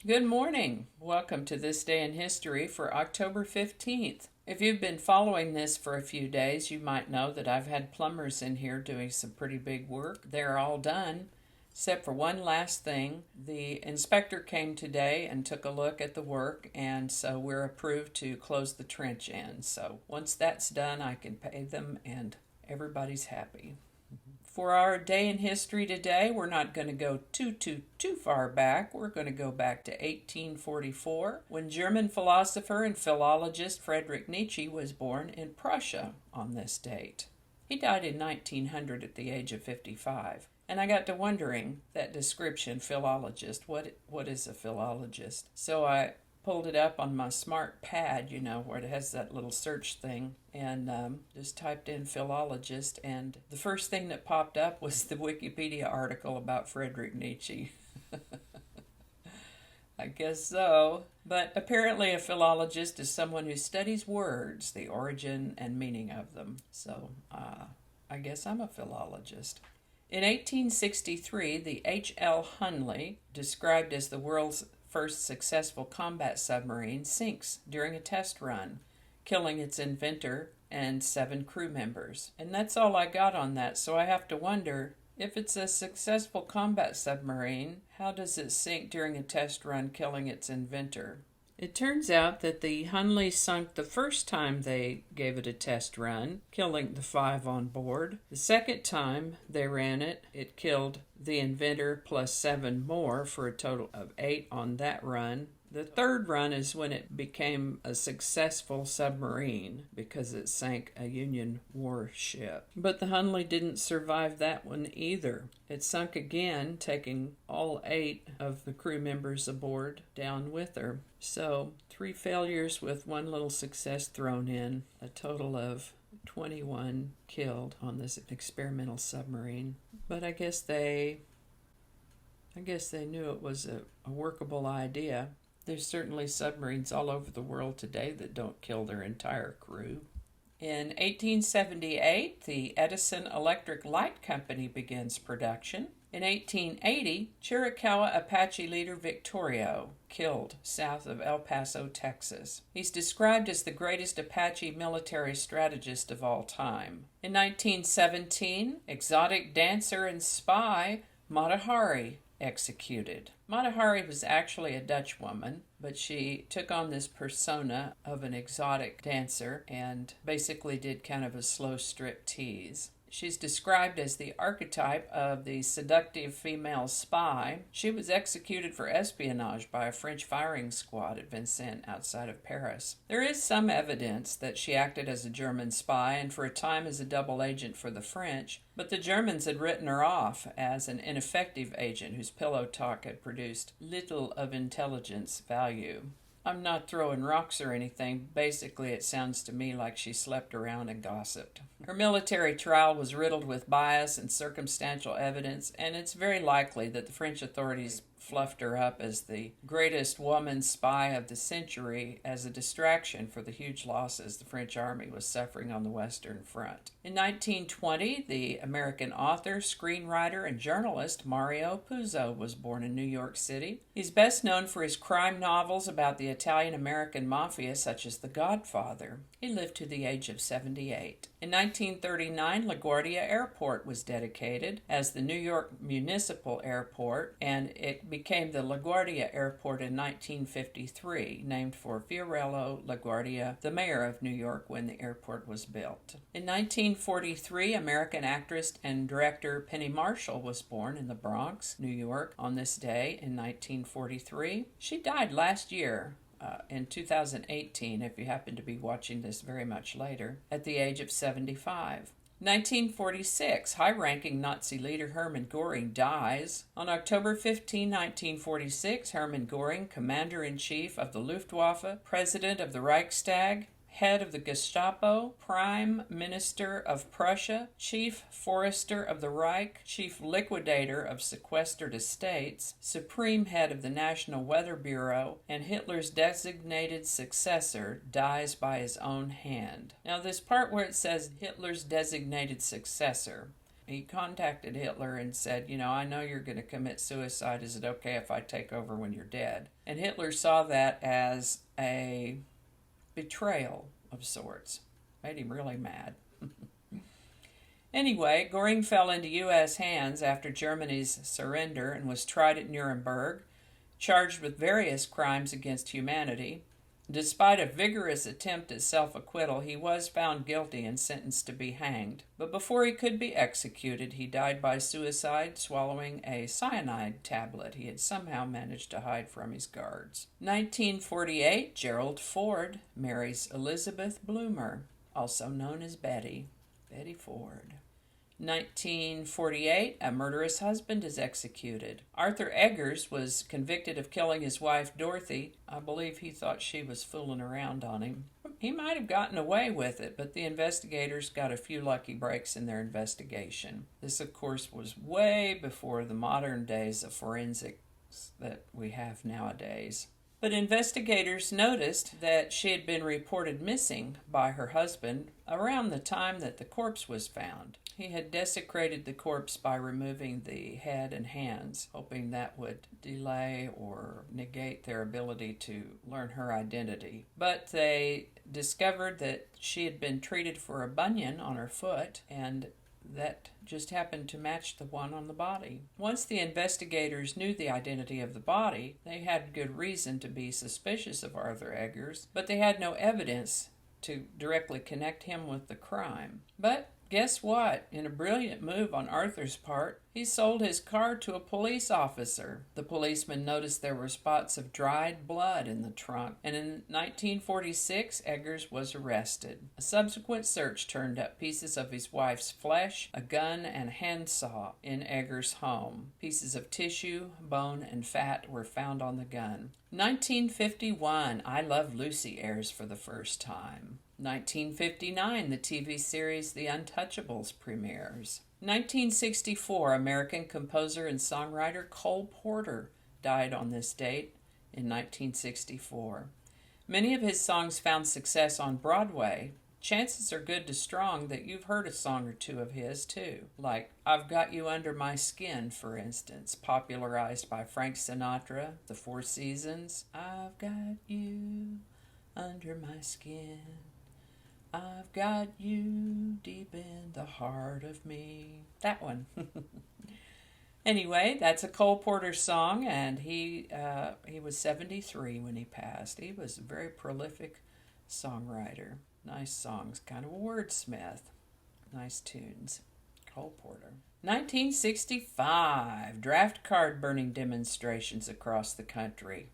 Good morning. Welcome to This Day in History for October 15th. If you've been following this for a few days, you might know that I've had plumbers in here doing some pretty big work. They're all done, except for one last thing. The inspector came today and took a look at the work, and so we're approved to close the trench in. So once that's done, I can pay them, and everybody's happy. For our day in history today, we're not going to go too far back. We're going to go back to 1844, when German philosopher and philologist Friedrich Nietzsche was born in Prussia on this date. He died in 1900 at the age of 55. And I got to wondering, that description, philologist, what is a philologist? So I pulled it up on my smart pad, where it has that little search thing, and just typed in philologist, and the first thing that popped up was the Wikipedia article about Friedrich Nietzsche. I guess so. But apparently a philologist is someone who studies words, the origin and meaning of them. So I guess I'm a philologist. In 1863, the H.L. Hunley, described as the world's first successful combat submarine, sinks during a test run, killing its inventor and 7 crew members. And that's all I got on that, so I have to wonder, if it's a successful combat submarine, how does it sink during a test run, killing its inventor? It turns out that the Hunley sunk the first time they gave it a test run, killing the 5 on board. The second time they ran it, it killed the inventor plus 7 more, for a total of 8 on that run. The third run is when it became a successful submarine because it sank a Union warship. But the Hunley didn't survive that one either. It sunk again, taking all 8 of the crew members aboard down with her. So 3 failures with 1 little success thrown in, a total of 21 killed on this experimental submarine. But I guess they knew it was a workable idea. There's certainly submarines all over the world today that don't kill their entire crew. In 1878, the Edison Electric Light Company begins production. In 1880, Chiricahua Apache leader Victorio killed south of El Paso, Texas. He's described as the greatest Apache military strategist of all time. In 1917, exotic dancer and spy Mata Hari executed. Mata Hari was actually a Dutch woman, but she took on this persona of an exotic dancer and basically did kind of a slow strip tease. She's described as the archetype of the seductive female spy. She was executed for espionage by a French firing squad at Vincennes outside of Paris. There is some evidence that she acted as a German spy and for a time as a double agent for the French, but the Germans had written her off as an ineffective agent whose pillow talk had produced little of intelligence value. I'm not throwing rocks or anything. Basically, it sounds to me like she slept around and gossiped. Her military trial was riddled with bias and circumstantial evidence, and it's very likely that the French authorities fluffed her up as the greatest woman spy of the century as a distraction for the huge losses the French army was suffering on the Western Front. In 1920, the American author, screenwriter, and journalist Mario Puzo was born in New York City. He's best known for his crime novels about the Italian-American mafia, such as The Godfather. He lived to the age of 78. In 1939, LaGuardia Airport was dedicated as the New York Municipal Airport, and it became the LaGuardia Airport in 1953, named for Fiorello LaGuardia, the mayor of New York when the airport was built. In 1943, American actress and director Penny Marshall was born in the Bronx, New York, on this day in 1943. She died last year, in 2018, if you happen to be watching this very much later, at the age of 75. 1946, high-ranking Nazi leader Hermann Göring dies. On October 15, 1946, Hermann Göring, commander-in-chief of the Luftwaffe, president of the Reichstag, head of the Gestapo, Prime Minister of Prussia, Chief Forester of the Reich, Chief Liquidator of Sequestered Estates, Supreme Head of the National Weather Bureau, and Hitler's designated successor dies by his own hand. Now this part where it says Hitler's designated successor, he contacted Hitler and said, I know you're going to commit suicide. Is it okay if I take over when you're dead? And Hitler saw that as a betrayal of sorts. Made him really mad. Anyway, Goring fell into U.S. hands after Germany's surrender and was tried at Nuremberg, charged with various crimes against humanity. Despite a vigorous attempt at self-acquittal, he was found guilty and sentenced to be hanged. But before he could be executed, he died by suicide, swallowing a cyanide tablet he had somehow managed to hide from his guards. 1948, Gerald Ford marries Elizabeth Bloomer, also known as Betty Ford. 1948, a murderous husband is executed. Arthur Eggers was convicted of killing his wife Dorothy. I believe he thought she was fooling around on him. He might have gotten away with it, but the investigators got a few lucky breaks in their investigation. This, of course, was way before the modern days of forensics that we have nowadays. But investigators noticed that she had been reported missing by her husband around the time that the corpse was found. He had desecrated the corpse by removing the head and hands, hoping that would delay or negate their ability to learn her identity. But they discovered that she had been treated for a bunion on her foot, and that just happened to match the one on the body. Once the investigators knew the identity of the body, they had good reason to be suspicious of Arthur Eggers, but they had no evidence to directly connect him with the crime. But guess what? In a brilliant move on Arthur's part, he sold his car to a police officer. The policeman noticed there were spots of dried blood in the trunk, and in 1946, Eggers was arrested. A subsequent search turned up pieces of his wife's flesh, a gun, and handsaw in Eggers' home. Pieces of tissue, bone, and fat were found on the gun. 1951, I Love Lucy airs for the first time. 1959, the TV series The Untouchables premieres. 1964, American composer and songwriter Cole Porter died on this date in 1964. Many of his songs found success on Broadway. Chances are good to strong that you've heard a song or two of his, too. Like I've Got You Under My Skin, for instance, popularized by Frank Sinatra, The Four Seasons. I've got you under my skin. I've got you deep in the heart of me. That one. Anyway, that's a Cole Porter song, and he was 73 when he passed. He was a very prolific songwriter. Nice songs, kind of a wordsmith. Nice tunes. Cole Porter. 1965, draft card burning demonstrations across the country.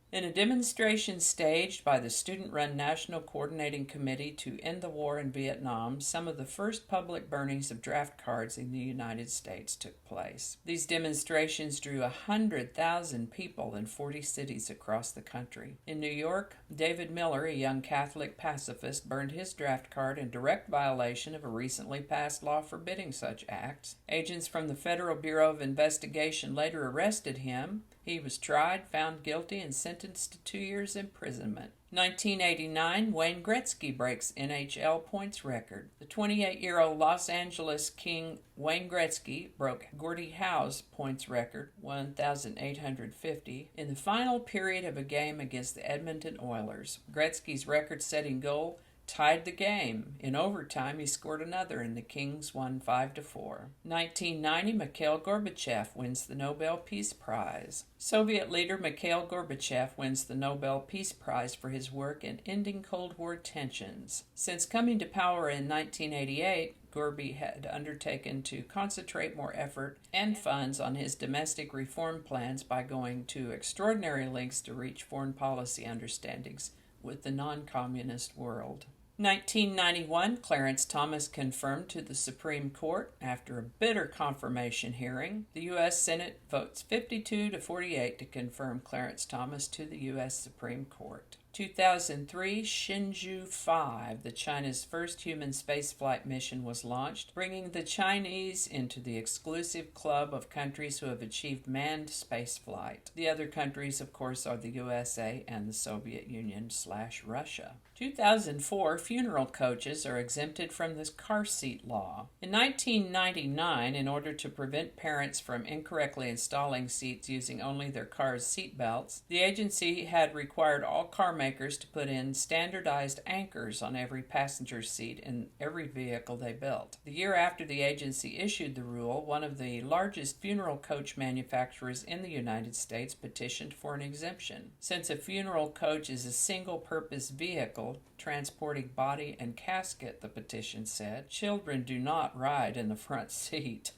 In a demonstration staged by the student-run National Coordinating Committee to End the War in Vietnam, some of the first public burnings of draft cards in the United States took place. These demonstrations drew 100,000 people in 40 cities across the country. In New York, David Miller, a young Catholic pacifist, burned his draft card in direct violation of a recently passed law forbidding such acts. Agents from the Federal Bureau of Investigation later arrested him. He was tried, found guilty, and sentenced to 2 years imprisonment. 1989, Wayne Gretzky breaks NHL points record. The 28-year-old Los Angeles King Wayne Gretzky broke Gordie Howe's points record, 1,850, in the final period of a game against the Edmonton Oilers. Gretzky's record-setting goal tied the game. In overtime, he scored another, and the Kings won 5-4. 1990, Mikhail Gorbachev wins the Nobel Peace Prize. Soviet leader Mikhail Gorbachev wins the Nobel Peace Prize for his work in ending Cold War tensions. Since coming to power in 1988, Gorby had undertaken to concentrate more effort and funds on his domestic reform plans by going to extraordinary lengths to reach foreign policy understandings with the non-communist world. 1991, Clarence Thomas confirmed to the Supreme Court after a bitter confirmation hearing. The U.S. Senate votes 52-48 to confirm Clarence Thomas to the U.S. Supreme Court. 2003, Shenzhou-5, the China's first human spaceflight mission, was launched, bringing the Chinese into the exclusive club of countries who have achieved manned spaceflight. The other countries, of course, are the USA and the Soviet Union/Russia. 2004, funeral coaches are exempted from this car seat law. In 1999, in order to prevent parents from incorrectly installing seats using only their car's seat belts, the agency had required all car makers to put in standardized anchors on every passenger seat in every vehicle they built. The year after the agency issued the rule, one of the largest funeral coach manufacturers in the United States petitioned for an exemption. Since a funeral coach is a single-purpose vehicle transporting body and casket, the petition said, children do not ride in the front seat.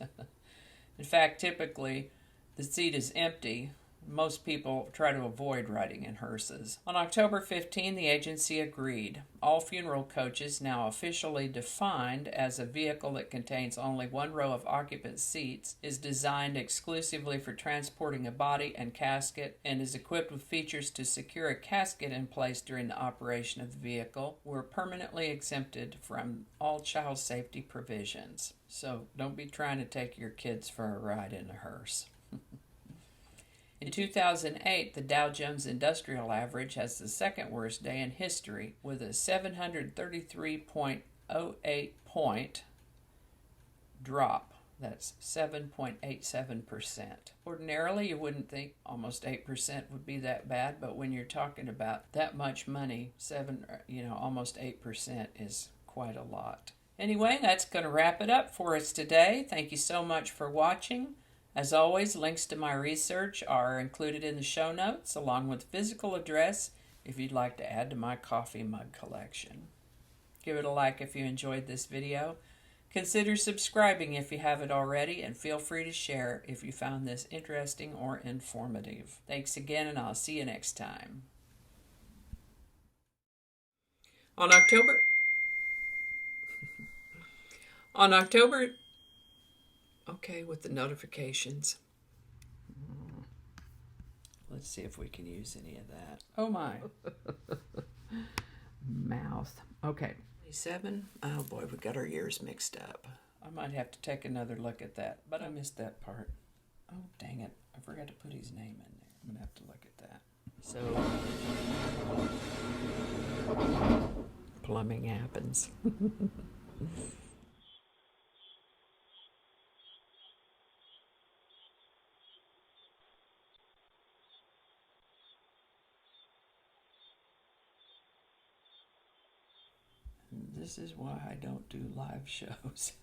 In fact, typically the seat is empty. Most people try to avoid riding in hearses. On October 15, the agency agreed. All funeral coaches, now officially defined as a vehicle that contains only one row of occupant seats, is designed exclusively for transporting a body and casket and is equipped with features to secure a casket in place during the operation of the vehicle, were permanently exempted from all child safety provisions. So don't be trying to take your kids for a ride in a hearse. In 2008, the Dow Jones Industrial Average has the second worst day in history with a 733.08 point drop. That's 7.87%. Ordinarily, you wouldn't think almost 8% would be that bad, but when you're talking about that much money, almost 8% is quite a lot. Anyway, that's going to wrap it up for us today. Thank you so much for watching. As always, links to my research are included in the show notes, along with physical address if you'd like to add to my coffee mug collection. Give it a like if you enjoyed this video. Consider subscribing if you haven't already, and feel free to share if you found this interesting or informative. Thanks again, and I'll see you next time. On October Okay, with the notifications. Let's see if we can use any of that. Oh my. Mouth. Okay. 27. Oh boy, we got our years mixed up. I might have to take another look at that, but I missed that part. Oh, dang it. I forgot to put his name in there. I'm going to have to look at that. So, plumbing happens. This is why I don't do live shows.